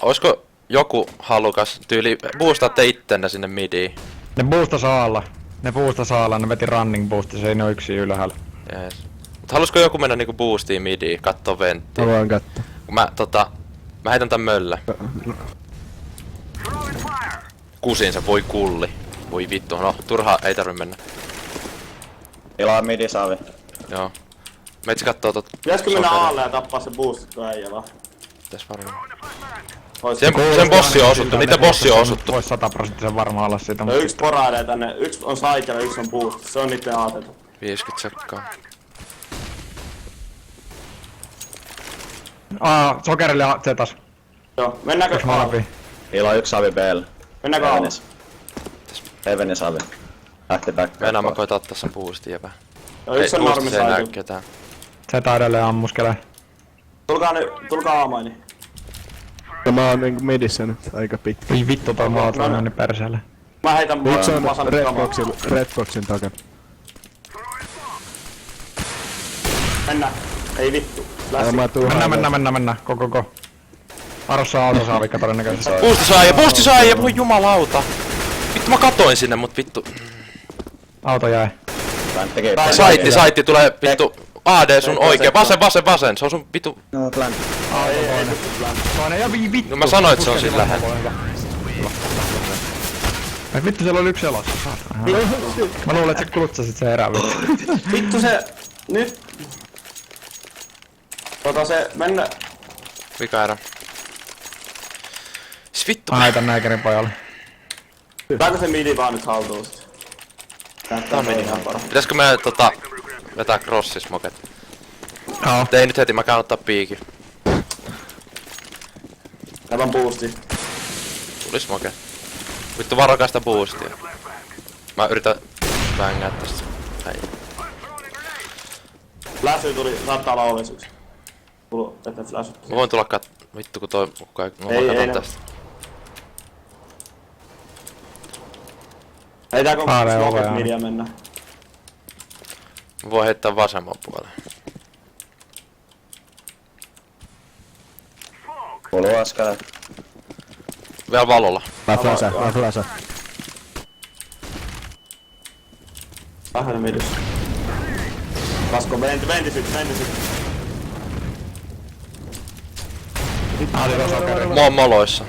Oisko joku halukas tyyli boostaatte ittenne sinne midiin? Ne boostas aalla, ne veti running boosti, se ei oo yksi ylhäällä. Jees. Mut halusko joku mennä niinku boostiin midiin, kattoo venttiä? Mä voin katsoa. Mä heitän tän möllä. Kusin se voi kulli. Voi vittu, no turhaa ei tarvi mennä. Tilaa midi saavi. Joo. Meitsi kattoo Pitäisikö mennä sokeria. aalle ja tappaa se boostittu äijä vaan? Pitäis varmaan. Oisko? Sen bossi on osuttu, niitä bossi on osuttu. Vois 100% varmaan olla siitä. No yksi poraadee tänne, yksi on saikella, yksi on boost. Se on niitten aatetu. 50 sekkaa. Sokerille zetas. Joo, mennäänkö Yks molempiin. Tilaa yksi saavi BL. Mennäänkö aalle? Hevenis. Hevenis saavi. Lähti back. Mennään mä koitan ottaa sen boostin jäpä. Joo, yksi on normi boostissa ei näy saikella. ketään. Zeta edelleen ammuskelee. Tulkaa aamaini. No mä oon niinku midissä nyt aika pitkä. Voi vittu toi maata on mennyt perseelle. Mä heitän Yksi on vasan kamaa. redboxin takana. Mennään. Ei vittu. Lässi. Mä tuun Mennään. Go. Arossa autosaavikka todennäköisesti. Boosti sai, voi jumalauta. Vittu mä katoin sinne, mut vittu. Auto jäi. Saitti tulee vittu. AD sun oikein, vasen, se on sun vittu. No, plant. Toinen ja vittu. No mä sanoin, että se on siinä lähellä. Ai vittu, siellä oli yksi elossa, saatana. Mä luulen, että sä klutsasit sen erään vittu. Vittu se... Nyt... se mennä... Vika erä. Siis vittu. Mä haitän näikärin pojalle. Saako se midi vaan nyt haltuun sit? Näyttää meni ihan parhaan. Pitäiskö me vetää crossismoket? Joo. Ei nyt heti, mä käyn ottaa piikin. Aivan boosti. Tuli smoke. Vittu varokaa sitä boostia. Mä yritän bängää tästä. Hei. Flashy tuli, saattaa olla olisuus. Tullu, että flashut. Mä voin tulla vittu kun toi mukaan. Mä Ei, voin ei katsoa tästä. Ei tää kun Haaree smoket ovea. midia mennä. Mä voin heittää vasemman puoleen. Kuuluu askeleet. Vielä valolla. Mä flasha. Vähän midis. Lasko ventisyt. Mä otin tuon sokerin. Mä oon moloissa.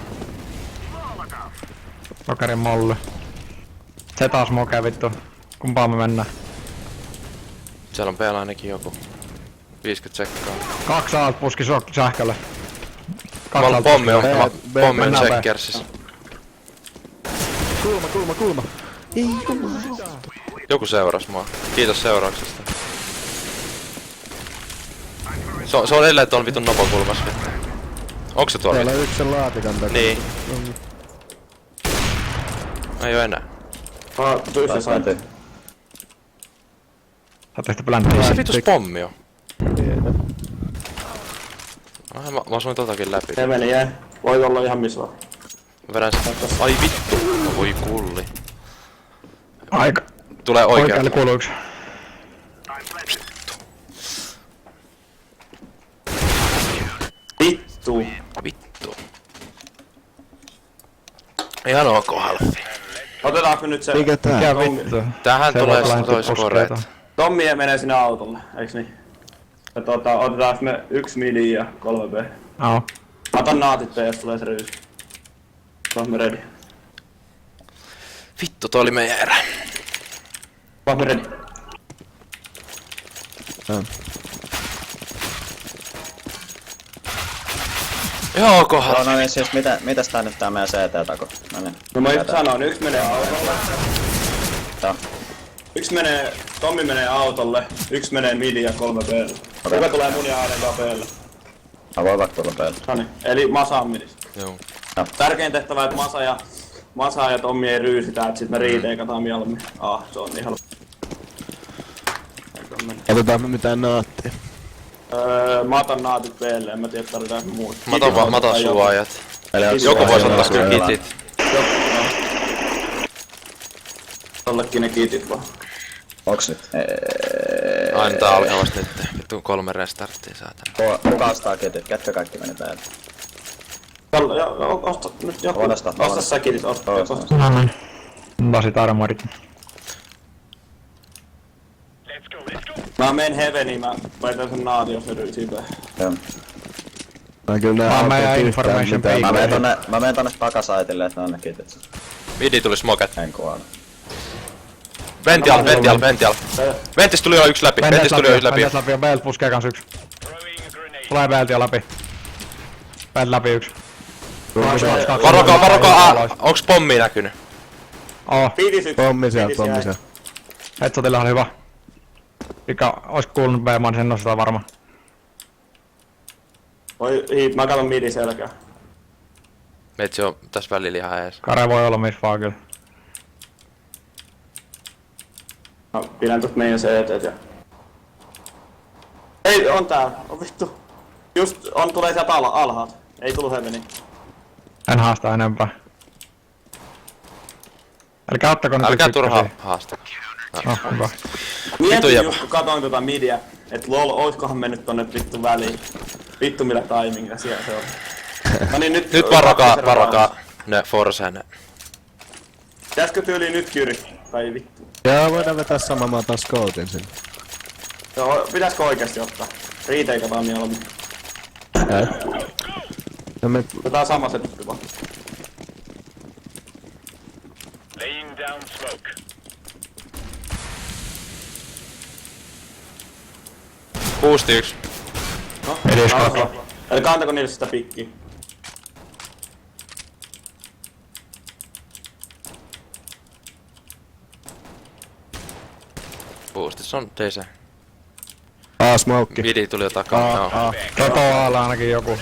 Sokerin molle. Se taas mokee vittu. Kumpaan me mennään? Siellä on vielä ainakin joku. 50 sekkaa. 2 alt puski sähkölle. 2 alt Pommi on, B, pommi on mennään B. checkersis. Kulma. Joku seuras mua. Kiitos seurauksesta. Se on edelleen tuolla vitun nopokulmassa vittu. Onks se tuolla Täällä vittu? on yksi sen laatikan takana. Niin. Ei oo enää. Tyysä sain. Sä tehty pläntiä. Missä vitus pommi on? Tiedä. Mä osuin totakin läpi. Se meni jää. Voi olla ihan missä vaan. Mä vedän sitä. Ai vittu. Voi kulli. Aika. Tulee Oikealle oikealle. kuuluu yksi. Vittu. Vittu. Ihan ok halfi. Otetaanko nyt se... Mikä tää? Mikä vittu? Tähän Se tulee voi lähteä toiskoreet. puskeita. Tommi menee sinne autolle, eiks niin? Ja otetaanko me 1 midi ja 3 B. Joo. Mä otan naatit B, jos tulee se ryysi. Oot me ready. Vittu, toi oli meidän erä. Oot me ready. Joo, ok Joo, halfi. no niin siis mitäs tää nyt tää meidän CT-tako? No niin. No mä just sanoin, 1 menee autolle. Joo. Tommi menee autolle, 1 menee midi ja 3 B. Okei. Joka tulee mun ja Aaren kanssa B:lle. Mä voin vaikka tulla päälle. Noniin, eli Masa on midis. Joo. Tärkein tehtävä, että Masa ja Tommi ei ryysitä, et sit me riiteikataan mieluummin. Se on niin halpa. Otetaanko mitään naattia? Mä otan naatit B:lle, en mä tiedä tarvitaanko muut. Mä otan suojat. Eli Joku vois suojaa ottaa kyllä suojaa. kitit. Tollekin ne kitit vaan. Onks nyt? Aina tää alkaa vasta nyt. Vittu 3 restarttia saatana. Kuka ostaa kitit? Ketkä kaikki meni päälle? Osta nyt joku. Voin ostaa, Osta sä kitit, osta. Ostaa. No niin. Lasit armorit. Mä menen Heaveniin, mä laitan sen naatin, jos ne ryysii B. Joo. Mä kyllä Mä nää menen auttaa information yhtään mitään. Mä menen tonne takasaitille, et ne on ne kitit. Midi tuli smoket. En kuole. Vential. Ventis tuli jo yksi läpi. Ventis tuli jo yksi läpi. Ventis läpi ja Belt puskee kans yksi. Tulee Beltia läpi. Belt läpi yksi. Varokaa. Onks pommi näkynyt? Piitis yksi. Pommi siellä. Headshotilla oli hyvä. Mikä ois kuulunut B-man, sen nostaa varmaan. Mä katon midi selkää. Meitsi on tässä välillä ihan ees. Kare voi olla missä vaan kyllä. Mä pidän tosta meidän CTt ja... Ei, on tää. On vittu. Just tulee sieltä alhaalta. Ei tullu Heaveniin. En haasta enempää. Älkää ottako nyt Älkää ykkösiä. turhaa haastako. Hyvä. Mietin jäbä. just kun katoin tota midiä, et lol, oiskohan mennyt tonne vittu väliin. Vittu millä timingia siellä se on. No niin, nyt Varokaa ne forseen. Pitäisikö tyyliin nyt Kyri? Tai vittu. Joo, voidaan vetää sama, mä otan scoutin sinne. Joo, pitäisikö oikeesti ottaa? Riiteikataan mieluummin. No me... Otetaan sama setuppi vaan. Boosti 1. No, Edes kaksi. Eli kantako niille sitä pikkiä? Boostissa on DC. Smoke. Vidi tuli jo takaa. Joo. Roto Aalla ainakin joku.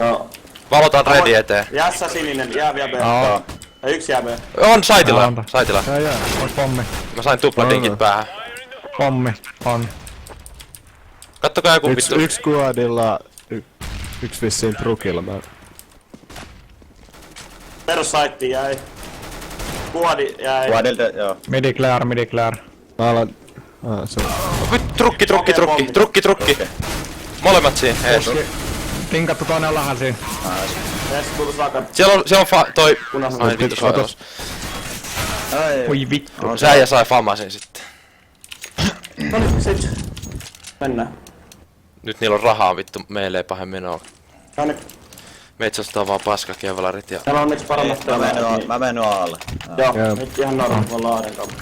Joo. Valotaan ready eteen. Jässä sininen, jää vielä B. Joo. Ja yksi jää B. On saitila. Anta. Saitila. Jää. Ois pommi. Mä sain tupladinkit päähän. Pommi. On. Kattokaa joku vittu. Yksi quadilla, yksi vissiin trukilla. Mä... Perussaitti jäi. Kuodi jäi. Quadilta, joo. Midi clear, midi clear. Mä alan... se on... Trukki. Molemmat siinä. Ees. Tinkattu toinen on lähellä siinä. Tässä tullut vakat. Siellä on toi... Punaisen. Ai vittu soitus. Ai, Oi vittu. Se äijä sai famasin sitten. No niin, sit. Mennään. Nyt niillä on rahaa vittu, meille ei pahemmin oo. No niin. Meitä ostaa vaan paskakevalarit ja... Täällä on onneksi paremmat mä menen alle. Joo, Joo. nyt ihan normaali, kun ollaan Aaden kanssa.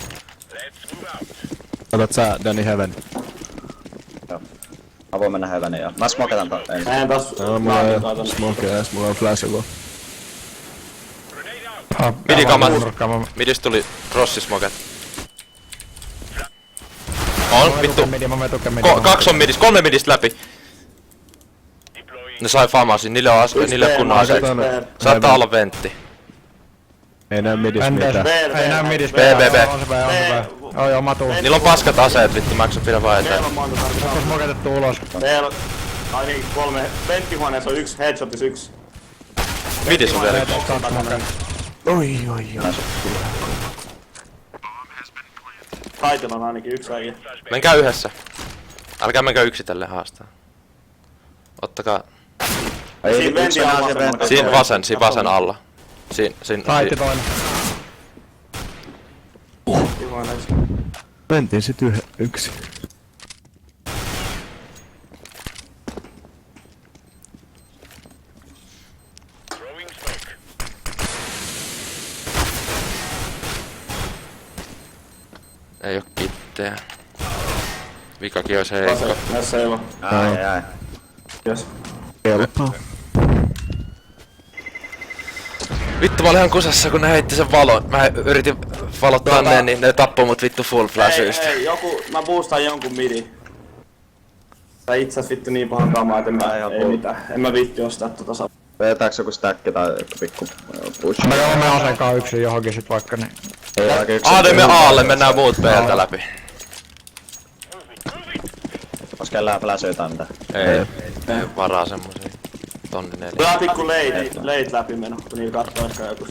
Otat sä Danny Heaven? Joo. Mä voin mennä Heavenin joo. Mä smoketan ensin. Mä en taas Mulla Aaden on kanssa. smoke ja mulla on flash vaan. Midikamat. Midis tuli rossismoket. On, vittu. Kaksi on midis, 3 midistä läpi. Ne sai famasin, niille on kunnon aseet. Saattaa olla ventti. Ei näy midissä Vendes. mitään. Ei näy midis. B, B, B. On se B, on se B. Joo, mä tuun. Niillä on paskat aseet, vittu, mä pidä vaan eteen. Meillä on monta tarkoittaa. Onko smoketettu ulos? Meillä on ainakin 3. Venttihuoneessa on 1, headshotis 1. Midis on vielä. Oi. Taitilla on ainakin 1 äijä. Menkää yhdessä. Älkää menkää yksitellen haastaa. Ottakaa. Ei, Siinä yksi ventin mennään alla siihen vasen. ventiin. Siinä vasen alla. Taitti toinen. Venttihuoneessa. Mentiin sit yksi. Ei oo kitteä. Vikakin olisi heikko. Vasen, näissä ei oo. Ai. Jes. Kelpaa. Vittu mä olin ihan kusessa kun ne heitti sen valon. Mä yritin valottaa ne, niin ne tappoi mut vittu full flashista. Hei, joku, mä boostaan jonkun midi. Tai itse asiassa vittu niin pahan kamaa, et ei mitään. En mä viitti ostaa tota saa. Vetääks joku stack tai joku pikku push? Mä käyn omen aseenkaan yksin johonkin sit vaikka niin. Ei oikein yksin. Me Aalle mennään muut B:ltä läpi. Ois kellään flashia tai mitä? Ei varaa semmosia. Tonni 4. Tää on pikku late läpi meno, kun niillä kattoo ehkä joku.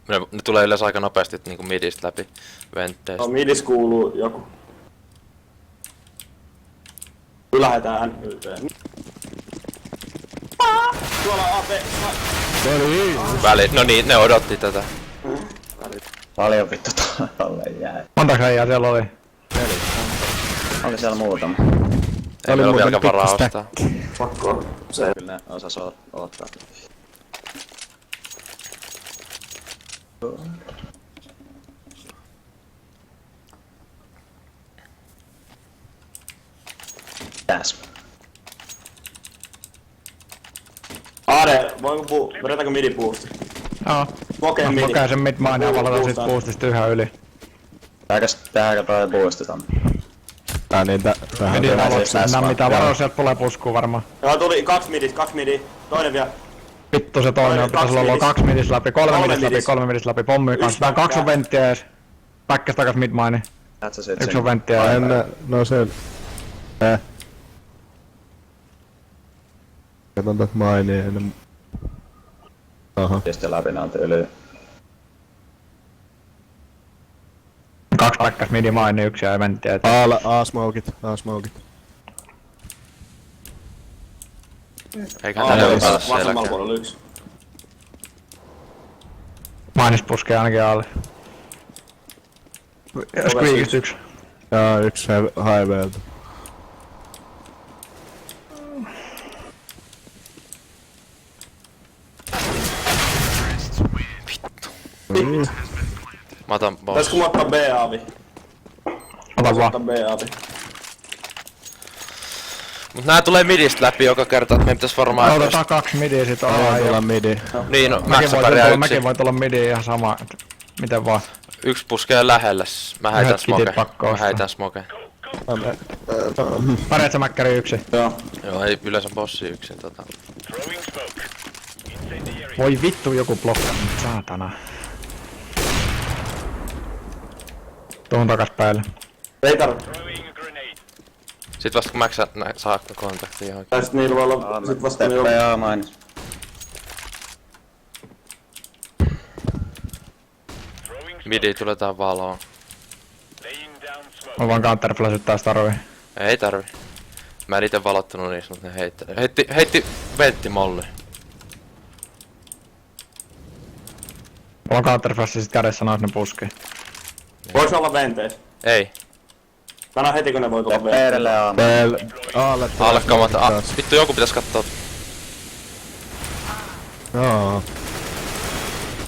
Ne tulee yleensä aika nopeasti niinku midistä läpi ventteistä. No midis kuuluu joku. Lähetään NYT. Tuolla on AP. Välit, no niin, ne odotti tätä. Paljon vittu tolle jäi. Montako äijää siellä oli? Oli siellä muutama. Ei meillä oo vieläkään varaa ostaa. Pakko se. Kyllä ne osas odottaa. Tässä. Aade, voinko vedetäänkö midi boosti? Joo. Mokeen midi. Mokee sen mid-mine ja valotaan sit boostista yhä yli. Tehdäänkö toi boosti tonne? Tää niin tähän Midi Mennään valoksi. siis tässä Mennään vaan. mitään Joo. varoa, sieltä tulee puskuu varmaan. Joo, tuli 2 midi. Toinen vielä. Vittu se toinen on, pitäis olla 2 midis läpi, 3 midis läpi, pommi kanssa. Tää on 2 on venttiä ees. Päkkäs takas mid-mine. Näet sä sit 1 sen? on venttiä. No se... Katon tätä mainia ennen... Aha. Sitten läpi näiltä yli. 2 päkkäs mid-mine, 1 ja venttiä. A-smokit. Eikä tää ole päällä Vasemmalla selkää. puolella 1. Mainis puskee ainakin alle. Squeakista 1. Ja yksi highwaylta. Vittu Mä otan boss. Pitäisikö mä ottaa B-aavi? Ota vaan. Ottaa B-aavi. Mut nää tulee midistä läpi joka kerta, et meidän pitäis varmaan... Otetaan 2 midiä sit Aion tulla midi. Niin, no, Mäkin Max voi pärjää tulla, yksin. mäkin voi tulla midiin ihan sama, et miten vaan. Yksi puskee lähelle. Mä heitän Yhdet kitit smoke. pakko Mä ostaa. heitän smoke. Pärjät sä mäkkäri yksin? Joo. Joo, ei yleensä bossi yksin Voi vittu joku blokkaa, saatana. Tuohon takas päälle. Ei tarvi. Sit vasta kun Max saa kontaktia johonkin. Tai sit niillä voi olla... Sit vasta niillä on... Steppejä mainis. Midi tulee tähän valoon. Mä vaan counterflashit taas tarvii. Ei tarvi. Mä en ite valottanut niistä, mut ne heitti ventti molli. Mulla on counterflashi sit kädessä nois ne puskii. Voisi olla venteis. Ei. Tänään heti kun ne voi tulla Steppe venteis. edelleen A. Aalle Alle kamata. Vittu joku pitäis kattoo. Joo.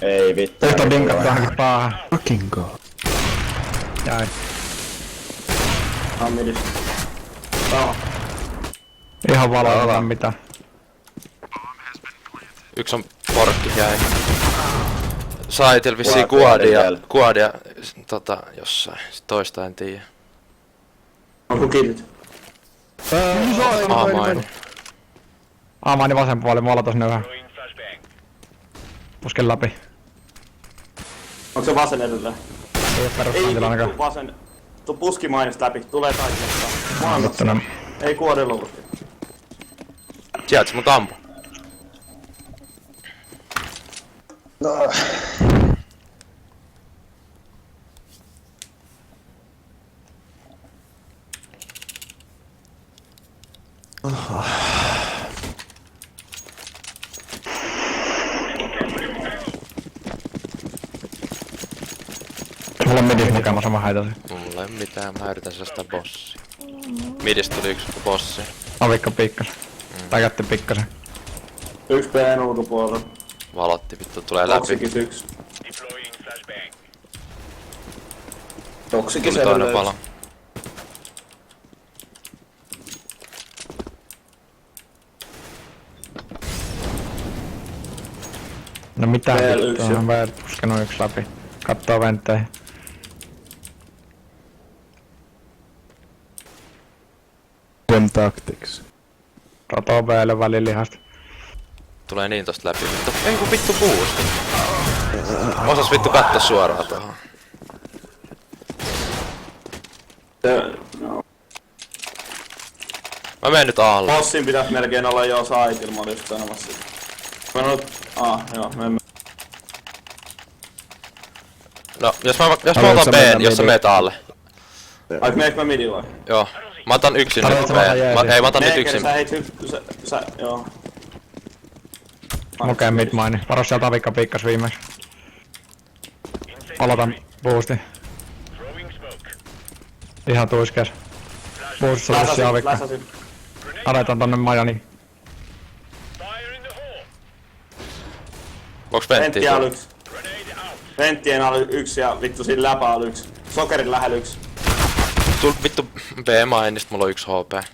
Ei vittu. Nyt on dinkattu ainakin päähän. Fucking go. Jäi. On midis. Joo. Ihan valoilla mitään. Yks on porkki jäi. Saitil vissiin Kuodia kuodia jossain. Sit toista en tiiä. Onko kiitit? Aamaini. Aamaini vasen puoli, mä aloitan sinne yhä. Pusken läpi. Onko se vasen edelleen? Ei oo Ei peruskantilaa ainakaan. vittu vasen. Tuu puski mainista läpi. Tulee taikasta. Vittu nää. Ei kuorilla ollut. Sieltä se mut ampu. Mulla on midis mukemassa, mä häitäsin. Mulla ei mitään, mä yritän sitä bossia. Midistä tuli yksi bossi. Avikka pikkas. Tai kätti pikkasen. Yksi B:n ulkopuolella. Valotti vittu, tulee läpi. Toksikis yksi. Toksikis Tuli toinen edelleen palo. yksi. No mitä Vielä vittu, yksi. on vielä puskenut yksi läpi. Kattoo ventteihin. Them tactics. Rotoo B:lle välilihasta. Tulee niin tosta läpi. Vittu, ei kun vittu boosti. Osas vittu katto suoraan tohon. No. Mä menen nyt aalle. Bossin pitäis melkein olla jo saitil, mä olin just sanomassa sitä. Mä nyt... joo, me emme... No, jos mä otan Haluatko mennä B, jos sä midiin? meet aalle. Ai meekö mä midi vai? Joo. Mä otan yksin nyt Haluatko B. mä otan jeesi? Ei, mä otan nyt Neekeri, yksin. sä heit sä... joo. Mokee midmaini. Varo sieltä avikka pikkas viimeksi. Aloitan boosti. Ihan tuiskees. Boostissa on vissiin avikka. Läsäsin. Aletaan tonne majani. Voiks venttiä Venttiä tulla? on yksi. Venttien alla yksi ja vittu siinä läpä on yksi. Sokerin lähellä yksi. Tul vittu B mainist, mulla on 1 HP.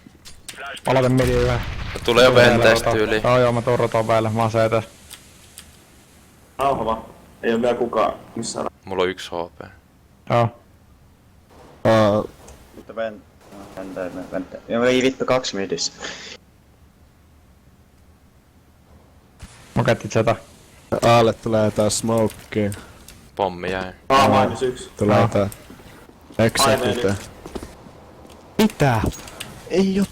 Aloitan midi yhä. Tulee jo venteistä tyyliin. Joo, mä tuun rotoon päälle. Mä oon se etes. Rauha vaan. Ei oo vielä kukaan missään. Mulla on 1 HP. Joo. Mutta vente. Joo, ei vittu 2 midissä. Moketti zeta. Aalle tulee taas smokea. Pommi jäi. Mainis yksi. Tulee tää. Execute. Mitä? Ei oo.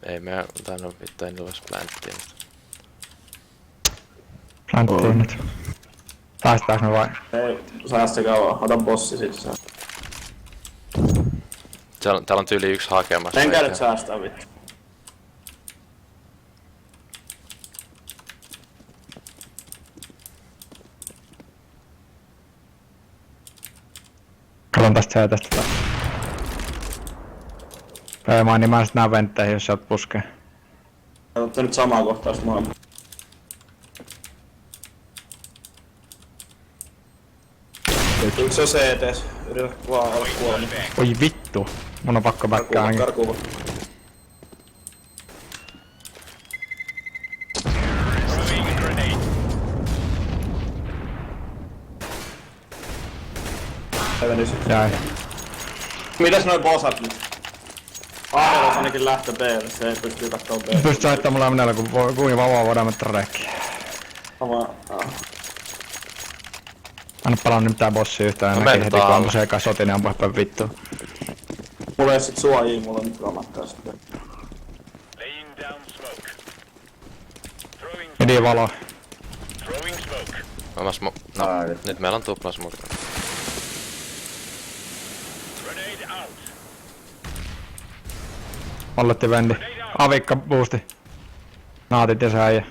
Ei me tainnut vittu, ei niillä ois planttia. Planttiin nyt. Päästäänkö me vai? Ei, säästä kauan. Ota bossi sit sä. Täällä on tyyli 1 hakemassa. En käy nyt säästää vittu. Katon tästä seetästä. Ei maini, mä sit nää ventteihin, jos sieltä puskee. Otatte nyt samaa kohtaa sit molemmat. Yksi on CTs. Yritä vaan olla kuolema. Oi vittu. Mun on pakko backkaa ainakin. Karkuva. Hävenys. Jäi. Mitäs noi bossat nyt? Aarella on ainakin lähtö B:lle, se ei pystyy kattoo B. Pystyt soittamaan mulle minällä kun kuinka vavaa voidaan mettä rekkiä. Anna palannut mitään bossia yhtään, No näki mennään heti kun alle. ampui se eka sotin ja ampui päin vittuun. Mulla ei sit suojii, mulla on nyt ramattaa sitten. Midi valo. No, Ai. nyt meillä on tupla smoke. Molletti vendi. Avikka boosti. Naatit ja säijä.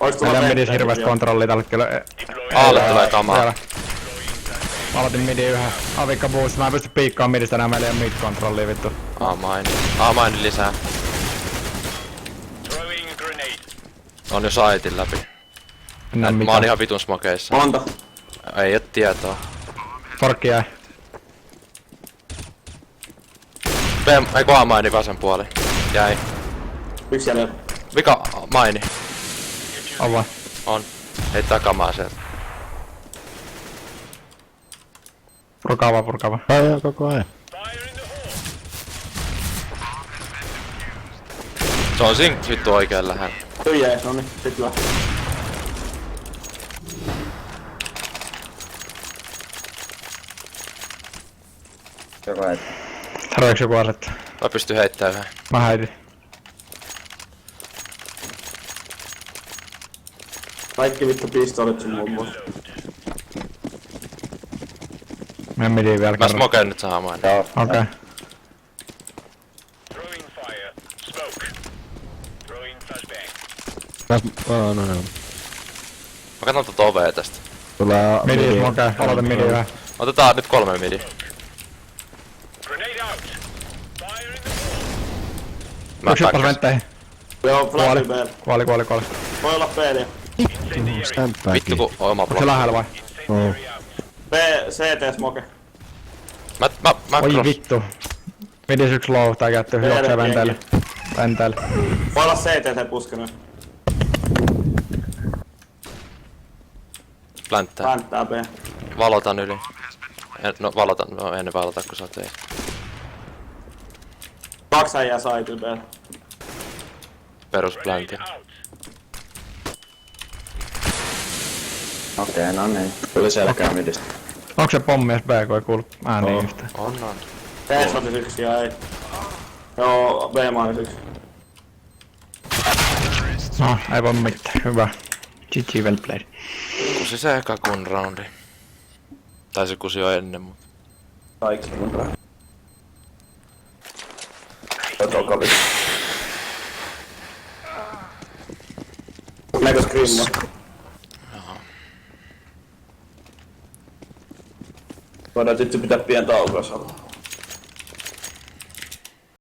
Ois tulla Meidän midis venttejä hirveästi vielä? kontrollia tällä kyllä. Aalle tulee kamaa. Vielä. Aloitin midi yhä. Avikka boost. Mä en pysty piikkaan midistä enää, meillä ei oo mid kontrollia vittu. A-maini lisää. On jo saitin läpi. Mennään Mä oon mitään. ihan vitun smokeissa. Monta. Ei oo tietoa. Porkki jäi. Ei kun A-maini vasen puoli. Jäi. Yksi jäljellä. Vika maini. On vai? On. Heittää kamaa sieltä. Purkaava. Ajaa koko ajan. Se on siinä vittu oikein lähellä. Tyhjää, noniin, sit hyvä. Joka et. Tarviiks joku asetta? Mä pystyn heittämään yhden. Mä heitin. Kaikki vittu pistolit sun muun muassa. Menen midiin vielä Mä kerran. smokeen nyt saa maini. Joo. Okei. Okay. No. Mä katson tuota ovea tästä. Tulee Midi smokee. Aloitan midi yhä. Otetaan nyt 3 midi. Mä Yksi hyppäs takkas. ventteihin. Joo, flash B. Kuoli. Voi olla B-liä. Standbacki. Vittu kun oma Onko se blokki. lähellä vai? Oo. B, CT smoke. Mä Oi cross. vittu. Midis yks low, tää käyttöy Meidän juoksee venteille. jengi. Venteille. Voi olla CT puskena. Plänttää. Pänttää B. Valotan yli. No valotan, no ennen valota kun sä oot ei. 2 äijää saitil B. Perus pläntti. Okei, no niin. Tuli selkää midistä. Onko se pommi B, kun ei kuulu ääniä yhtään? On. B-shotis yksi ja ei. Joo, B-maanis yksi. No, ei voi mitään. Hyvä. GG, well played. Kusi se eka kun roundi. Tai se kusi jo ennen mut. Kaikki mun tää. Tokavi. Näkö screamma? Voidaan sitten pitää pian taukoa samalla.